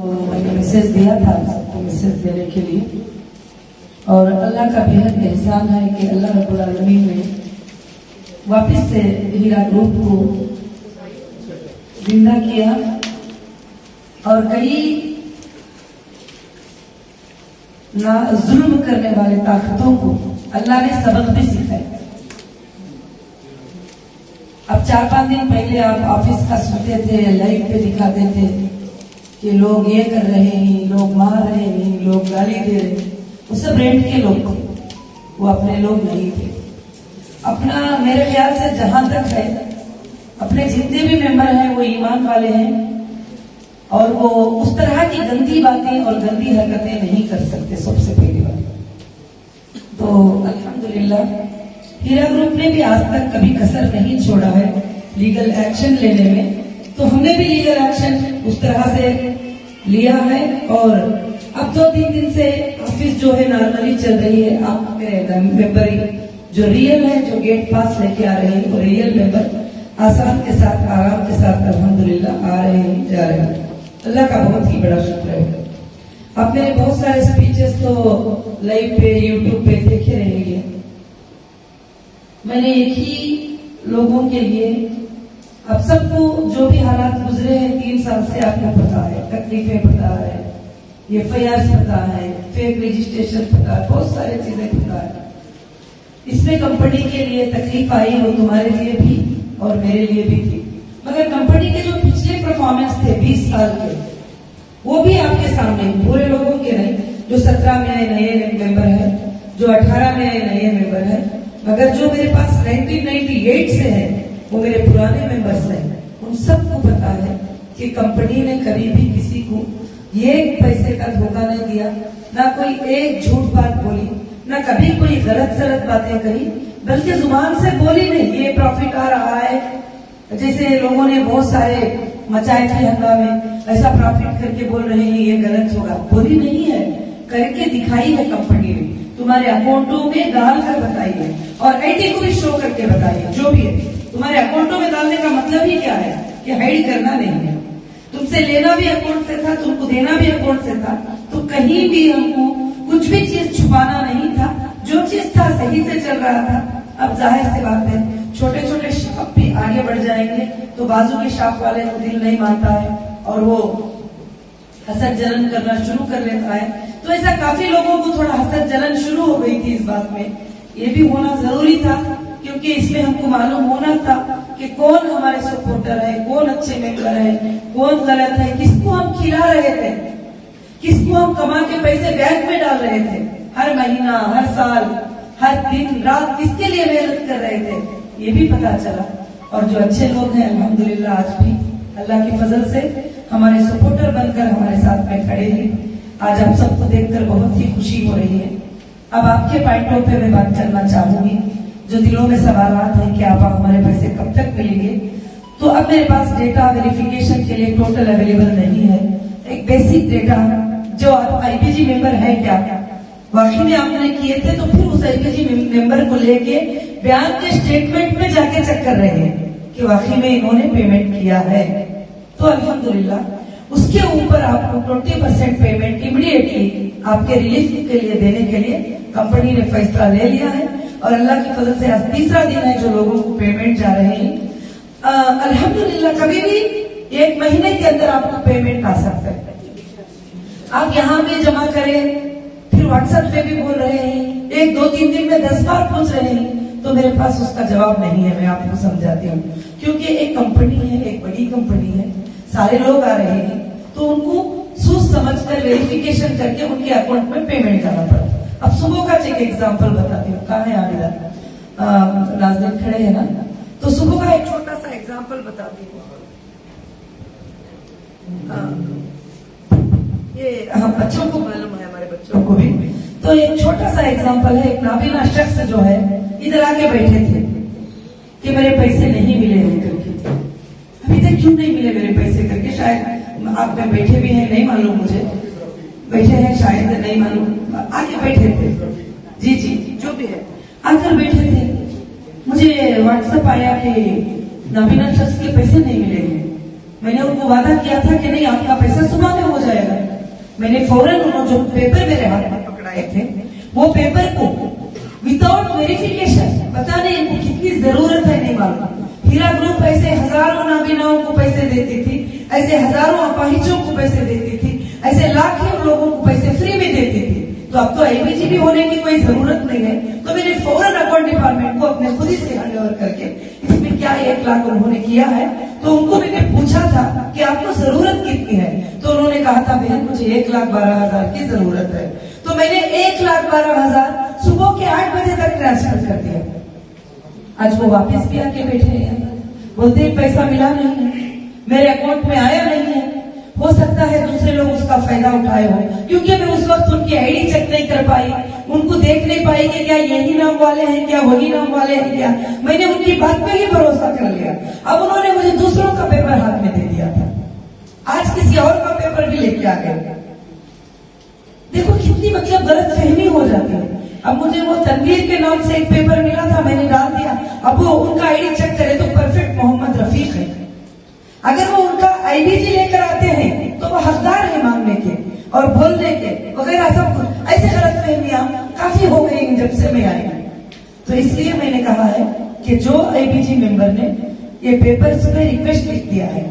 मैंने मैसेज दिया था सबको मैसेज देने के लिए। और अल्लाह का बेहद एहसान है कि अल्लाह रब्बुल आलमीन ने वापस से हीरा ग्रुप को जिंदा किया और कई ना जुल्म करने वाले ताकतों को अल्लाह ने सबक भी सिखाया। अब 4-5 दिन पहले आप ऑफिस का सुनते थे, लाइव पे दिखाते थे कि लोग ये कर रहे हैं, लोग मार रहे हैं, लोग गाली दे रहे हैं। वो सब रेंट के लोग थे, वो अपने लोग नहीं थे। अपना मेरे ख्याल से जहां तक है अपने जितने भी मेंबर हैं वो ईमान वाले हैं और वो उस तरह की गंदी बातें और गंदी हरकतें नहीं कर सकते। सबसे पहली बात तो अल्हम्दुलिल्लाह हीरा ग्रुप ने भी आज तक कभी कसर नहीं छोड़ा है लीगल एक्शन लेने में। तो हमने भी लीगल एक्शन उस तरह से लिया है और अब 2-3 दिन से ऑफिस जो है नॉर्मली चल रही है। आप मेरे मेंबर जो रियल है, जो गेट पास लेके आ रहे हैं, वो रियल मेंबर आसान के साथ, आराम के साथ अल्हम्दुलिल्लाह आ रहे हैं, जा रहे हैं। अल्लाह का बहुत ही बड़ा शुक्र है। आप मेरे बहुत सारे स्पीचेस तो लाइव पे, यूट्यूब पे देखे रहेंगे। मैंने एक ही लोगों के लिए, अब सबको जो भी हालात गुजरे हैं 3 साल से आपको पता है, तकलीफें पता है, FIR पता है, फेक रजिस्ट्रेशन पता है, बहुत सारी चीजें पता है। इसमें कंपनी के लिए तकलीफ आई, वो तुम्हारे लिए भी और मेरे लिए भी थी। मगर कंपनी के जो पिछले परफॉर्मेंस थे 20 साल के, वो भी आपके सामने, पूरे लोगों के नहीं। जो 17 में नए मेंबर है, जो 18 में नए मेंबर है, मगर जो मेरे पास 1998 से है वो मेरे पुराने मेंबर्स हैं। उन सबको पता है कि कंपनी ने कभी भी किसी को ये पैसे का धोखा नहीं दिया, ना कोई एक झूठ बात बोली, ना कभी कोई गलत बातें कही, बल्कि जुबान से बोली नहीं ये प्रॉफिट आ रहा है। जैसे लोगों ने बहुत सारे मचाए थे हंगामे, ऐसा प्रॉफिट करके बोल रहे हैं ये गलत होगा, बोली नहीं है, करके दिखाई है कंपनी ने। तुम्हारे अकाउंटों में डाल कर बताइए और आईडी को भी शो करके बताइए। जो भी है तुम्हारे अकाउंटों में डालने का मतलब ही क्या है कि हाइड करना नहीं है। तुमसे लेना भी अकाउंट से था, तुमको देना भी अकाउंट से था, तो कहीं भी हमको कुछ भी चीज छुपाना नहीं था। जो चीज था सही से चल रहा था। अब जाहिर सी बात है छोटे छोटे शॉप भी आगे बढ़ जाएंगे तो बाजू के शॉप वाले को दिल नहीं मानता है और वो हसद जलन करना शुरू कर लेता है। तो ऐसा काफी लोगों को थोड़ा हसद जलन शुरू हो गई थी इस बात में। ये भी होना जरूरी था क्योंकि इसमें हमको मालूम होना था कि कौन हमारे सपोर्टर है, कौन अच्छे मेंबर है, कौन गलत है, किसको हम खिला रहे थे, किसको हम कमा के पैसे बैंक में डाल रहे थे, हर महीना, हर साल, हर दिन रात किसके लिए मेहनत कर रहे थे, ये भी पता चला। और जो अच्छे लोग हैं अल्हम्दुलिल्लाह आज भी अल्लाह की फजल से हमारे सपोर्टर बनकर हमारे साथ में खड़े हैं। आज आप सबको देखकर बहुत ही खुशी हो रही है। अब आपके पॉइंटों पे मैं बात करना चाहूंगी। जो दिलों में सवालात हैं कि आप हमारे पैसे कब तक मिलेंगे, तो अब मेरे पास डेटा वेरिफिकेशन के लिए टोटल अवेलेबल नहीं है। एक बेसिक डेटा जो आप IPG मेंबर है क्या, वाकई में आपने किए थे, तो फिर उस IPG मेंबर को लेके बैंक के स्टेटमेंट में जाके चेक कर रहे हैं कि वाकई में इन्होंने पेमेंट किया है। तो अल्हम्दुलिल्लाह उसके ऊपर आपको 20% पेमेंट इमीडिएटली आपके रिलीफ के लिए देने के लिए कंपनी ने फैसला ले लिया है। और अल्लाह की फजल से आज 3रा दिन है जो लोगों को पेमेंट जा रहे हैं। अल्हम्दुलिल्लाह कभी भी 1 महीने के अंदर आपको पेमेंट आ सकता है। आप यहाँ पे जमा करें, फिर व्हाट्सएप पे भी बोल रहे हैं, 1-2-3 दिन में 10 बार पूछ रहे हैं, तो मेरे पास उसका जवाब नहीं है। मैं आपको समझाती हूँ क्योंकि एक कंपनी है, एक बड़ी कंपनी है, सारे लोग आ रहे हैं, तो उनको सोच समझ कर वेरिफिकेशन करके उनके अकाउंट में पेमेंट करना पड़ता है। अब सुबह का एक एग्जाम्पल बताती हूँ। कहाँ है आबिदा, नाज़रीन खड़े हैं ना, तो सुबह का एक छोटा सा एग्जाम्पल बताती हूँ। ये हम बच्चों को मालूम है, हमारे बच्चों को भी। तो एक छोटा सा एग्जाम्पल है। एक नाबीना शख्स जो है इधर आके बैठे थे कि मेरे पैसे नहीं मिले हैं करके। अभी तक क्यों नहीं मिले मेरे पैसे करके, शायद आप में बैठे भी हैं, नहीं मालूम मुझे, बैठे हैं शायद, नहीं मालूम, आके बैठे थे, जी जो भी है, आकर बैठे थे। मुझे व्हाट्सएप आया कि नाबीना शख्स के पैसे नहीं मिलेंगे। मैंने उनको वादा किया था कि नहीं, आपका पैसा सुबह में हो जाएगा। मैंने फौरन उन्होंने जो पेपर मेरे हाथ में पकड़ाए थे वो पेपर को विदाउट वेरिफिकेशन, पता नहीं इनको कितनी जरूरत है नहीं मालूम, हीरा ग्रुप ऐसे हजारों नाबीनाओं को पैसे देती थी, ऐसे हजारों अपाहिजों को पैसे देती थी, ऐसे लाखों लोगों को पैसे फ्री में देती थी। तो अब तो आईबीजी भी होने की कोई जरूरत नहीं है। तो मैंने फौरन अकाउंट डिपार्टमेंट को अपने खुद ही से हैंड ओवर करके इसमें क्या 1 लाख उन्होंने किया है। तो उनको मैंने पूछा था कि आपको जरूरत कितनी है, तो उन्होंने कहा था बहन मुझे 1,12,000 की जरूरत है। तो मैंने 1,12,000 सुबह के 8 बजे तक ट्रांसफर कर दिया। आज वो वापस भी आके बैठे हैं, बोलते पैसा मिला नहीं है, मेरे अकाउंट में आया नहीं है। हो सकता है दूसरे लोग उसका फायदा उठाए हो, क्योंकि मैं उस वक्त उनकी आईडी चेक नहीं कर पाई, उनको देख नहीं पाई कि क्या यही नाम वाले हैं, क्या वही नाम वाले हैं, क्या मैंने उनकी बात पे ही भरोसा कर लिया। अब उन्होंने मुझे दूसरों का पेपर हाथ में दे दिया था, आज किसी और का पेपर भी लेके आ गए। देखो कितनी मतलब गलत फहमी हो जाती है। अब मुझे वो तनवीर के नाम से एक पेपर मिला था, मैंने डाल दिया। अब वो उनका आईडी चेक करे तो परफेक्ट मोहम्मद रफीक है। अगर वो उनका आईबीजी लेकर आते हैं तो वो हकदार है मांगने के और बोलने के वगैरह सब कुछ। ऐसे गलतफहमियां काफी हो गई जब से मैं आई। तो इसलिए मैंने कहा है कि जो आईबीजी मेंबर ने ये पेपर्स पे रिक्वेस्ट लिख दिया है,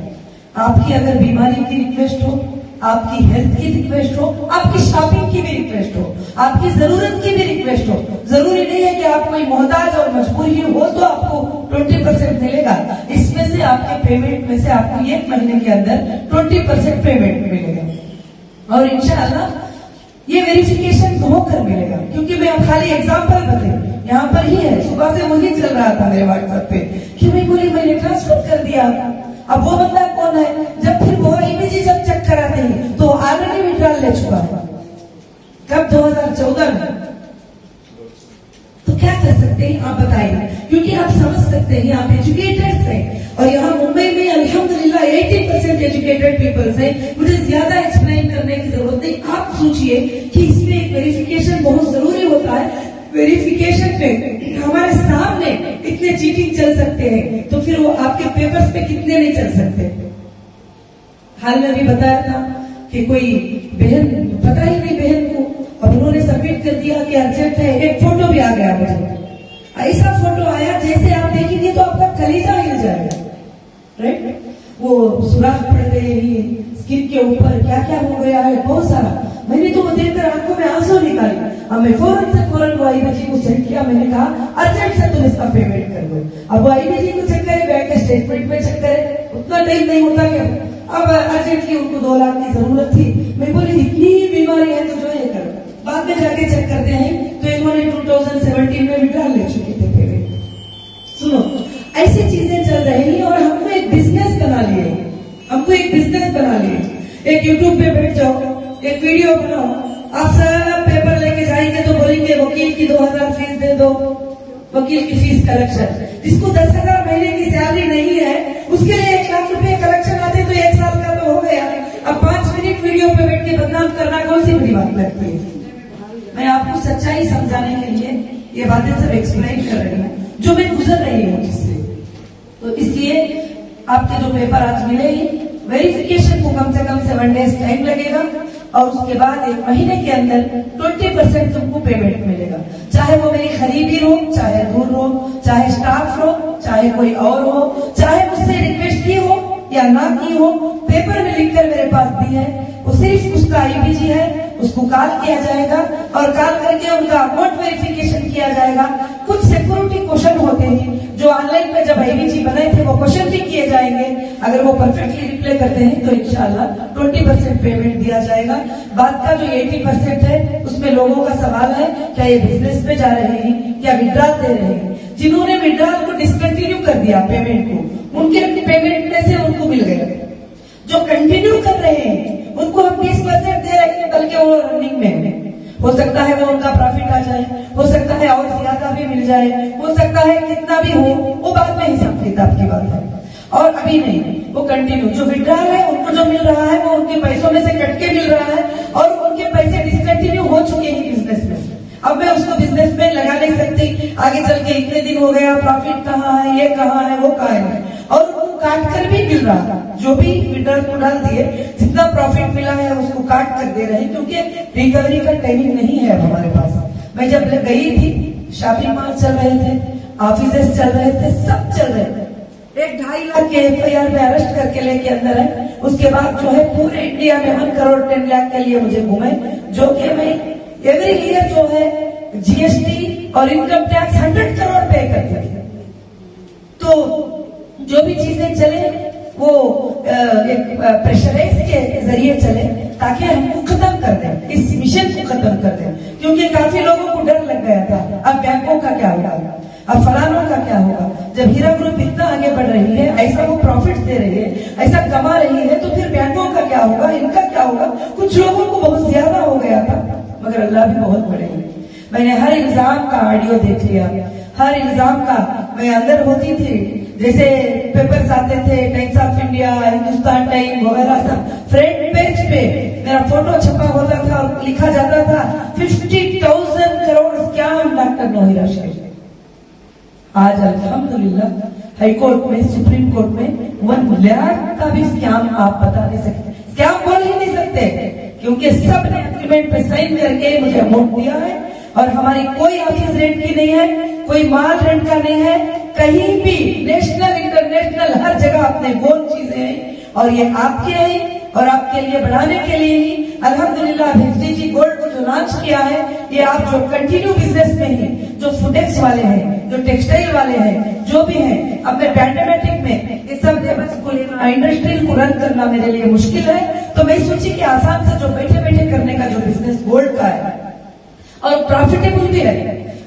आपकी अगर बीमारी की रिक्वेस्ट हो, आपकी हेल्थ की रिक्वेस्ट हो, आपकी शॉपिंग की भी रिक्वेस्ट हो, आपकी जरूरत की भी रिक्वेस्ट हो, जरूरी नहीं है कि आप कोई मोहताज और मजबूरी हो तो आपको 20% मिलेगा। इसमें से आपके पेमेंट में से आपको 1 महीने के अंदर 20% पेमेंट मिलेगा और इंशाअल्लाह ये वेरिफिकेशन होकर मिलेगा। क्योंकि मैं अब खाली एग्जाम्पल बता, यहाँ पर ही है, सुबह से वही चल रहा था मेरे व्हाट्सएप पे कि मैं बोली मैंने ट्रांसफर कर दिया। अब वो बंदा कौन है, जब फिर वो आईबीजी जब चेक कराते हैं तो ऑलरेडी विड्रॉल ले चुका है। कब? 2014 में। तो क्या कर सकते हैं आप बताइए, क्योंकि आप समझ सकते हैं आप एजुकेटेड हैं और यहाँ मुंबई में अल्हम्दुलिल्लाह 80% एजुकेटेड पीपल्स हैं। मुझे ज्यादा एक्सप्लेन करने की जरूरत नहीं। आप सोचिए कि इसमें एक वेरिफिकेशन बहुत जरूरी होता है। वेरिफिकेशन पे हमारे सामने इतने चीटिंग चल सकते हैं तो फिर वो आपके पेपर्स पे कितने नहीं चल सकते। हाल में भी बताया था कि कोई बहन, पता ही नहीं बहन को, अब उन्होंने सबमिट कर दिया कि अर्जेंट है। एक फोटो भी आ गया मुझे, ऐसा फोटो आया जैसे आप देखेंगे तो आपका कलीजा हिल जाएगा, राइट। वो सुराख पड़ गए स्किन के ऊपर, क्या क्या हो गया है बहुत सारा। मैंने तो वो देखकर आंखों में आंसू निकाले। अब मैं फौरन वो आईबीजी को सेंड किया। मैंने कहा अर्जेंट से तुम इसका पेमेंट कर दो। अब वो आईबीजी को चेक करे, बैंक स्टेटमेंट में चेक करे, उतना टाइम नहीं होता क्या। अब अर्जेंटली उनको 2 लाख की जरूरत थी। मैं बोली इतनी बीमारी है तो जो ये करो। बाद में जाके चेक करते हैं तो इन्होंने 2017 में विड्रॉल ले चुके थे पेमेंट। सुनो, ऐसी चीजें चल रही है और हमको एक बिजनेस बना लिए, एक यूट्यूब पे बैठ जाओ, एक वीडियो बनाओ, आप सारा पेपर लेके जाएंगे तो बोलेंगे वकील की 2000 फीस दे दो, वकील की फीस कलेक्शन। जिसको 10,000 महीने की सैलरी नहीं है उसके लिए 1 लाख रुपए कलेक्शन आते तो 1 साल का तो हो गया। अब 5 मिनट वीडियो पे बैठ के बदनाम करना कौन सी बड़ी बात लगती है। मैं आपको सच्चाई समझाने के लिए ये बातें सब एक्सप्लेन कर रही हूँ जो मैं गुजर रही हूँ जिससे। तो इसलिए आपके जो पेपर आज मिले ही, वेरिफिकेशन को कम से कम 7 डेज टाइम लगेगा और उसके बाद 1 महीने के अंदर 20% तुमको पेमेंट मिलेगा। चाहे वो मेरी खरीदी हो, चाहे दूर हो, चाहे स्टाफ हो, चाहे कोई और हो, चाहे मुझसे रिक्वेस्ट की हो या ना की हो, पेपर में लिखकर मेरे पास दी है। वो सिर्फ उसका आईबीजी है, उसको कॉल किया जाएगा और कॉल करके उनका अकाउंट वेरिफिकेशन किया जाएगा। कुछ सिक्योरिटी क्वेश्चन होते हैं जो ऑनलाइन पे जब आईबीजी बनाए थे वो क्वेश्चन भी किए जाएंगे। अगर वो परफेक्टली रिप्लाई करते हैं तो इंशाल्लाह 20% पेमेंट दिया जाएगा। बाद का जो 80% है उसमें लोगों का सवाल है क्या ये बिजनेस पे जा रहे हैं, क्या विड्रॉल दे रहे हैं। जिन्होंने विड्रॉल को डिसकंटिन्यू कर दिया पेमेंट को, उनके पेमेंट में से उनको मिल गया। जो कंटिन्यू कर रहे हैं उनको हम 20% दे रहे हैं, बल्कि वो रनिंग में हो सकता है वो उनका प्रॉफिट आ जाए, हो सकता है और ज्यादा भी मिल जाए, हो सकता है कितना भी हो, वो बाद में हिसाब किताब की बात है और अभी नहीं। वो कंटिन्यू जो विड्रॉल है उनको जो मिल रहा है वो उनके पैसों में से कट के मिल रहा है और उनके पैसे डिसकंटिन्यू हो चुके हैं बिजनेस में। अब मैं उसको बिजनेस में लगा नहीं सकती, आगे चल के इतने दिन हो गया, प्रॉफिट कहाँ है, ये कहाँ है, वो कहाँ है, और काट कर भी मिल रहा था, जो भी विड्रॉल को डाल दिए, जितना प्रॉफिट मिला है उसको काट कर दे रहे हैं, क्योंकि रिकवरी का टाइमिंग नहीं है हमारे पास। मैं जब गई थी, शॉपिंग मॉल चल रहे थे, ऑफिसेस चल रहे थे, सब चल रहे थे। 1-2.5 लाख के FIR में अरेस्ट करके लेके अंदर है। उसके बाद जो है पूरे इंडिया में 1 करोड़ 10 लाख के लिए मुझे घूमे, जो कि मैं एवरी ईयर जो है GST और इनकम टैक्स 100 करोड़ पे करते थे। तो जो भी चीजें चले वो एक प्रेशराइज के जरिए चले, ताकि हमको खत्म कर दें, इस मिशन को खत्म कर दें, क्योंकि काफी लोगों को डर लग गया था, अब बैंकों का क्या होगा, अब फलानों का क्या होगा। जब हीरा ग्रुप इतना आगे बढ़ रही है, ऐसा वो प्रॉफिट दे रही है, ऐसा कमा रही है, तो फिर बैंकों का क्या होगा, इनका क्या होगा। कुछ लोगों को बहुत ज्यादा हो गया था, मगर अल्लाह भी बहुत बड़े हैं। मैंने हर एग्जाम का ऑडियो देख लिया, हर एग्जाम का मैं अंदर होती थी, जैसे पेपर्स आते थे, times of India, Hindustan time वगैरह, सब फ्रंट पेज पे मेरा फोटो छपा होता था और लिखा जाता था 50,000 करोड़ स्कैम डॉक्टर नोहिरा शेख। आज अल्हम्दुलिल्लाह हाई कोर्ट में, सुप्रीम कोर्ट में 1 लाख का भी स्कैम आप बता नहीं सकते, स्कैम बोल ही नहीं सकते, क्योंकि सब ने एग्रीमेंट पे साइन करके मुझे अमाउंट दिया है। और हमारी कोई ऑफिस रेंट की नहीं है, कोई माल रेंट का नहीं है, कहीं भी नेशनल इंटरनेशनल हर जगह अपने गोल चीजें हैं, और ये आपके हैं और आपके लिए बढ़ाने के लिए ही अल्हम्दुलिल्लाह HDG गोल्ड को जो लॉन्च किया है, ये आप जो कंटिन्यू बिजनेस में हैं, जो फूडेक्स वाले हैं, जो टेक्सटाइल वाले हैं, जो भी हैं, अपने पैंडेमेटिक में ये सब लेबर्स को लेना, इंडस्ट्री को रन करना मेरे लिए मुश्किल है। तो मैं सोची कि आसान से जो बैठे बैठे करने का जो बिजनेस गोल्ड का है और प्रॉफिटेबल भी है,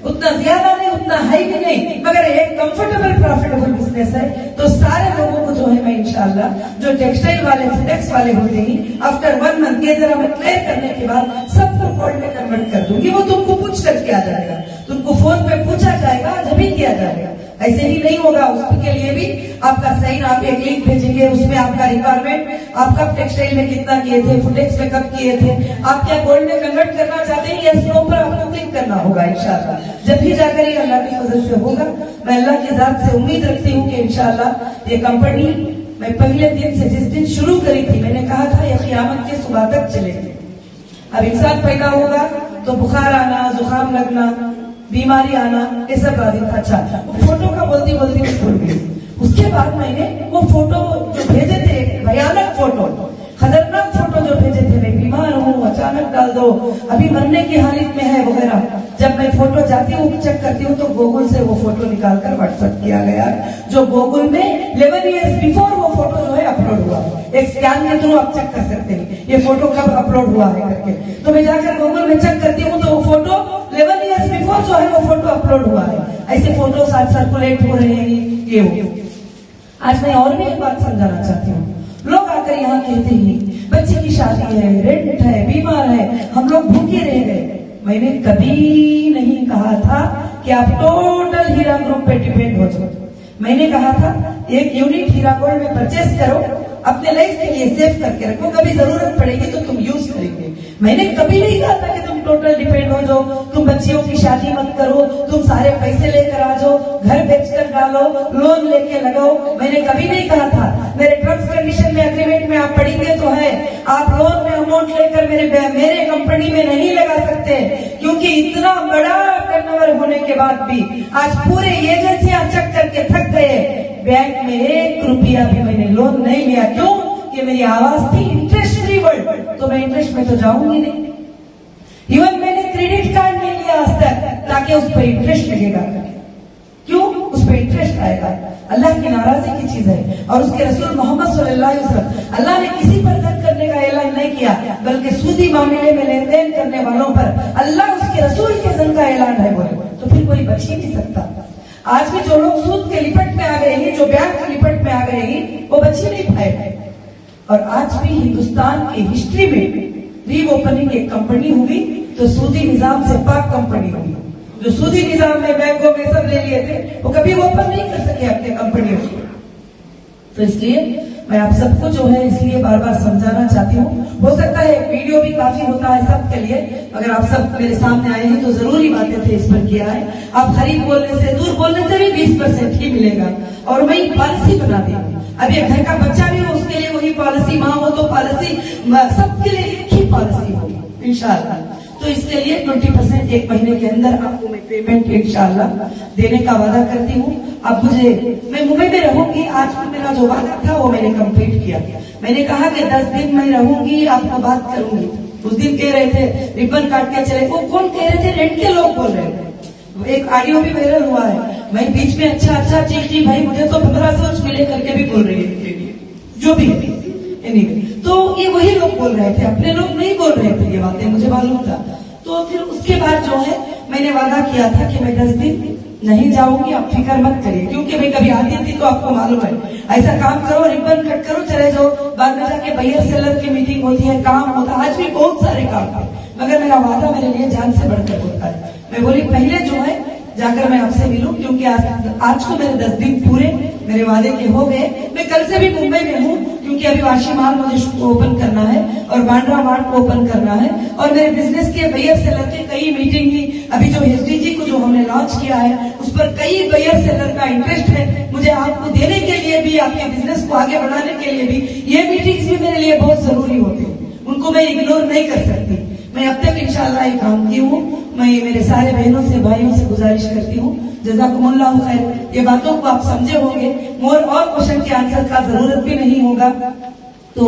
उतना ज्यादा नहीं, उतना हाई भी नहीं, मगर एक कंफर्टेबल प्रॉफिटेबल बिजनेस है, तो सारे लोगों को जो है मैं इंशाल्लाह जो टेक्सटाइल वाले फूडेक्स वाले होते हैं, आफ्टर 1 मंथ ये जरा मैं क्लियर करने के बाद सबको गोल्ड में कन्वर्ट कर दूंगी। वो तुमको पूछ करके आ जाएगा, तुमको फोन पे पूछा जाएगा, जब ही किया जाएगा, ऐसे ही नहीं होगा। उसके लिए भी आपका साइन, आप एक लिंक भेजेंगे, उसमें आपका रिक्वायरमेंट, आप कब टेक्सटाइल में कितना किए थे, फूडेक्स में कब किए थे, आप क्या गोल्ड में कन्वर्ट करना चाहते हैं, यस नो पर आपको क्लिक करना होगा इंशाल्लाह। जब भी जाकर ये अल्लाह की फजल से होगा, मैं अल्लाह की जात से उम्मीद रखती हूँ कि इंशाल्लाह ये कंपनी, मैं पहले दिन से जिस दिन शुरू करी थी, मैंने कहा था ये क़यामत की सुबह तक चलेगी। अब इंसान पैदा होगा तो बुखार आना, जुकाम लगना, बीमारी आना, ये सब राजी था। अच्छा, फोटो का बोलती बोलती मैं भूल गई। उसके बाद मैंने वो फोटो जो भेजे थे, भयानक फोटो, खतरनाक फोटो जो भेजे थे, मैं बीमार हूँ, अचानक डाल दो, अभी मरने की हालत में है वगैरह, जब मैं फोटो जाती हूँ चेक करती हूँ तो गूगल से वो फोटो निकालकर व्हाट्सएप किया गया, जो गूगल में 11 ईयर्स बिफोर वो फोटो जो है अपलोड हुआ। एक स्कैन के थ्रू आप चेक कर सकते हैं ये फोटो कब अपलोड हुआ है करके। तो मैं जाकर गूगल में चेक करती हूँ तो वो फोटो 11 ईयर्स बिफोर जो है वो फोटो अपलोड हुआ है। ऐसे फोटो साथ सर्कुलेट हो रहे हैं ये हो। आज मैं और भी एक बात समझाना चाहती हूँ। लोग आकर यहाँ कहते हैं बच्चे की शादी है, रेंट है, बीमार है, हम लोग भूखे रह गए। मैंने कभी नहीं कहा था कि आप टोटल हीरा ग्रुप पे डिपेंड हो जाओ। मैंने कहा था एक यूनिट हीरा गोल्ड में परचेस करो, अपने लाइफ के लिए सेव करके रखो, कभी जरूरत पड़ेगी तो तुम यूज करेंगे। मैंने कभी नहीं कहा था कि तुम टोटल डिपेंड हो जाओ, तुम बच्चियों की शादी मत करो, तुम सारे पैसे लेकर आ जाओ, घर बेचकर डालो, लोन लेके लगाओ। मैंने कभी नहीं कहा था। मेरे टर्म्स कंडीशन में, एग्रीमेंट में आप पढ़ेंगे तो है, आप लोन में अमाउंट लेकर मेरे कंपनी में नहीं लगा सकते, क्योंकि इतना बड़ा टर्नओवर होने के बाद भी आज पूरे एजेंसियां चेक करके थक गए, बैंक में 1 रुपया भी मैंने लोन नहीं लिया। क्यों? कि मेरी आवाज थी इंटरेस्ट फ्री वर्ल्ड, तो मैं इंटरेस्ट में तो जाऊंगी नहीं। इवन मैंने क्रेडिट कार्ड नहीं लिया आज तक, ताकि उस पर इंटरेस्ट लगेगा। क्यों? उस पर इंटरेस्ट आएगा। अल्लाह की नाराजगी की चीज है, और उसके रसूल मोहम्मद सल्लल्लाहु अलैहि वसल्लम, अल्लाह ने किसी पर जद करने का ऐलान नहीं किया, बल्कि सूदी मामले में लेन देन करने वालों पर अल्लाह उसके रसूल के जन का ऐलान है बोले, तो फिर कोई बच ही नहीं सकता। आज भी जो लोग सूद के लिपट में आ गए हैं, जो बैंक के लिपट में आ गए हैं, वो बच ही नहीं पाए। और आज भी हिंदुस्तान की हिस्ट्री में री ओपनिंग एक कंपनी हुई तो सूदी निजाम से पाक कंपनी हुई। जो सूदी निजाम में बैंकों में सब ले लिए थे, वो कभी ओपन नहीं कर सके अपने कंपनियों को। तो इसलिए मैं आप सबको जो है इसलिए बार बार समझाना चाहती हूँ। हो सकता है वीडियो भी काफी होता है सबके लिए, अगर आप सब मेरे सामने आए हैं तो जरूरी बातें थे इस पर किया है। आप खरीद बोलने से, दूर बोलने से भी 20% ही मिलेगा, और वही पॉलिसी बना देंगे। अब एक घर का बच्चा भी हो उसके लिए वही पॉलिसी, माँ हो तो पॉलिसी, सबके लिए एक ही पॉलिसी होगी इंशाल्लाह। तो इसके लिए 20% एक महीने के अंदर आपको मैं पेमेंट इंशाल्लाह देने का वादा करती हूँ। अब मैं मुंबई में रहूंगी, आज तो मेरा जो वादा था वो मैंने कंप्लीट किया। मैंने कहा कि 10 दिन मैं रहूंगी, आपको बात करूंगी। उस दिन कह रहे थे रिबन काट के चले, वो कौन कह रहे थे? रेंट के लोग बोल रहे थे, एक ऑडियो भी वायरल हुआ है। मैं बीच में अच्छा चीख भाई मुझे तो 1500 मिले करके भी बोल रही है, जो भी anyway, तो ये वही लोग बोल रहे थे, अपने लोग नहीं बोल रहे थे ये बातें, मुझे मालूम था। तो फिर उसके बाद जो है मैंने वादा किया था कि मैं 10 दिन नहीं जाऊंगी, आप फिक्र मत करिए, क्योंकि मैं कभी आती थी तो आपको मालूम है, ऐसा काम करो, रिबन कट करो, चले जाओ, बाद में जाके बायर सेलर की मीटिंग होती है, काम होता है, आज भी बहुत सारे काम है, मगर मेरा वादा मेरे लिए जान से बढ़कर होता है। मैं बोली पहले जो है जाकर मैं आपसे मिलूं, क्योंकि आज को मेरे 10 दिन पूरे मेरे वादे के हो गए। मैं कल से भी मुंबई में हूँ, क्योंकि अभी वाशी माल मुझे ओपन करना है और बांद्रा मार्ट को ओपन करना है, और मेरे बिजनेस के बायर सेलर की कई मीटिंग ही, अभी जो एसडीजी को जो हमने लॉन्च किया है उस पर कई बायर सेलर का इंटरेस्ट है। मुझे आपको देने के लिए भी, आपके बिजनेस को आगे बढ़ाने के लिए भी ये मीटिंग्स भी मेरे लिए बहुत जरूरी होती है, उनको मैं इग्नोर नहीं कर सकती। मैं अब तक इंशाल्लाह ये काम की हूँ। मैं मेरे सारे बहनों से भाइयों से गुजारिश करती हूँ, जज़ाकुमुल्लाह खैर, ये बातों को आप समझे होंगे, मोर और क्वेश्चन के आंसर का जरूरत भी नहीं होगा। तो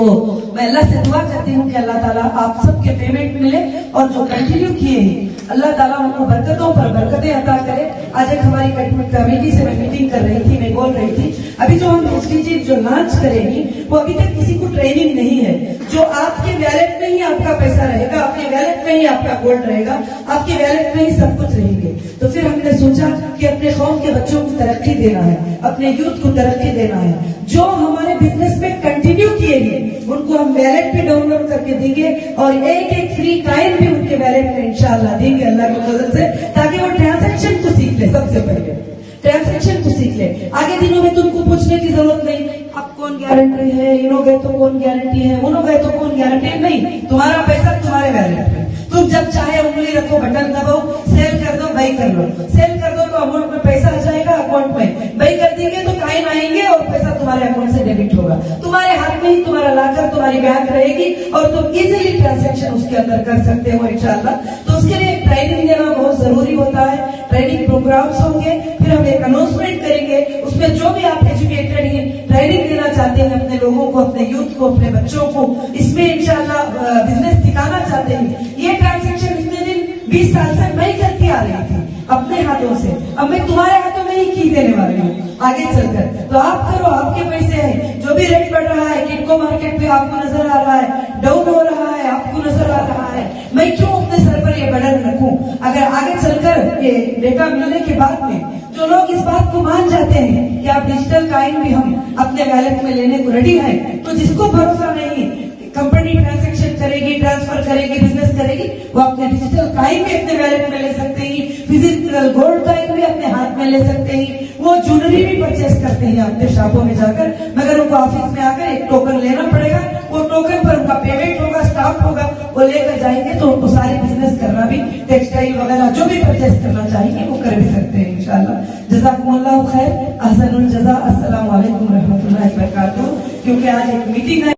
मैं अल्लाह से दुआ करती हूँ कि अल्लाह ताला आप सबके पेमेंट मिले, और जो कंटिन्यू किए हैं अल्लाह ताला उनको बरकतों पर बरकतें अता करे। आज एक हमारी कमेटी से मैं मीटिंग कर रही थी, मैं बोल रही थी अभी जो हम एसडीजी जो लॉन्च करेंगी वो अभी तक किसी को ट्रेनिंग नहीं है। जो आपके वैलेट में ही आपका पैसा रहेगा, आपके वैलेट में ही आपका गोल्ड रहेगा, आपके वैलेट में ही सब कुछ रहेंगे। तो फिर हमने सोचा कि अपने कौम के बच्चों को तरक्की देना है, अपने यूथ को तरक्की देना है, जो हमारे बिजनेस में कंटिन्यू किएंगे उनको हम वैलेट पे डाउनलोड करके देंगे, और एक फ्री कॉइन भी उनके वैलेट में इंशाल्लाह देंगे अल्लाह की मदद से, ताकि वो ट्रांजैक्शन को सीख ले, सबसे पहले ट्रांजैक्शन को सीख ले। आगे दिनों में तुमको पूछने की जरूरत नहीं, अब कौन गारंटी है, इनो गए तो कौन गारंटी है, उनो गए तो कौन गारंटी, नहीं, तुम्हारा पैसा तुम्हारे वैलेट में, तुम जब चाहे उंगली रखो, बटन दबाओ, सेल कर दो, बाई कर लो, सेल कर दो तो अमाउंट में पैसा आ जाएगा अकाउंट में, बाई कर देंगे तो कॉइन आएंगे और पैसा तुम्हारे अकाउंट से डेबिट होगा, तुम्हारे हाथ में ही तुम्हारा लाकर तुम्हारी बैंक रहेगी और तुम इजीली ट्रांजैक्शन उसके अंदर कर सकते हो इंशाल्लाह। तो उसके लिए ट्रेनिंग देना बहुत जरूरी होता है, ट्रेनिंग प्रोग्राम्स होंगे, फिर हम एक अनाउंसमेंट करेंगे, उसमें जो भी आप एजुकेटेड हैं, ट्रेनिंग देना चाहते हैं अपने लोगों को, अपने यूथ को, अपने बच्चों को, इसमें इंशाल्लाह बिजनेस सिखाना चाहते हैं। ये ट्रांजैक्शन इतने दिन 20 साल से मैं करती आ रही थी अपने हाथों से, अब मैं तुम्हारे हाथों में ही की देने वाली हूँ आगे चलकर। तो आप करो, आपके पैसे हैं, जो भी रेट बढ़ रहा है किटको मार्केट पे आपको नजर आ रहा है, डाउन हो रहा है आपको नजर आ रहा है, मैं क्यों अपने सर पर ये बर्डन रखूं? अगर आगे चलकर ये डेटा मिलने के बाद में जो लोग इस बात को मान जाते हैं कि आप डिजिटल कॉइन भी हम अपने वैलेट में लेने को रेडी हैं, तो जिसको भरोसा नहीं कंपनी ट्रांजैक्शन करेगी, ट्रांसफर करेगी, बिजनेस करेगी, वो अपने डिजिटल कॉइन भी अपने वैलेट में ले सकते हैं, फिजिकल गोल्ड कॉइन भी अपने हाथ में ले सकते हैं, वो ज्वेलरी भी परचेस करते हैं अपने शॉपों में जाकर, मगर उनको ऑफिस में आकर एक टोकन लेना पड़ेगा, वो टोकन पर उनका पेमेंट होगा, स्टाफ होगा, वो लेकर जाएंगे तो उनको सारे बिजनेस करना भी, टेक्सटाइल वगैरह जो भी परचेस करना चाहेंगे वो कर भी सकते हैं इंशाल्लाह। जज़ाकुमुल्लाह खैर, अहसनुल जज़ा, अस्सलामु अलैकुम रहमतुल्लाहि व बरकातहू। क्योंकि आज एक मीटिंग है।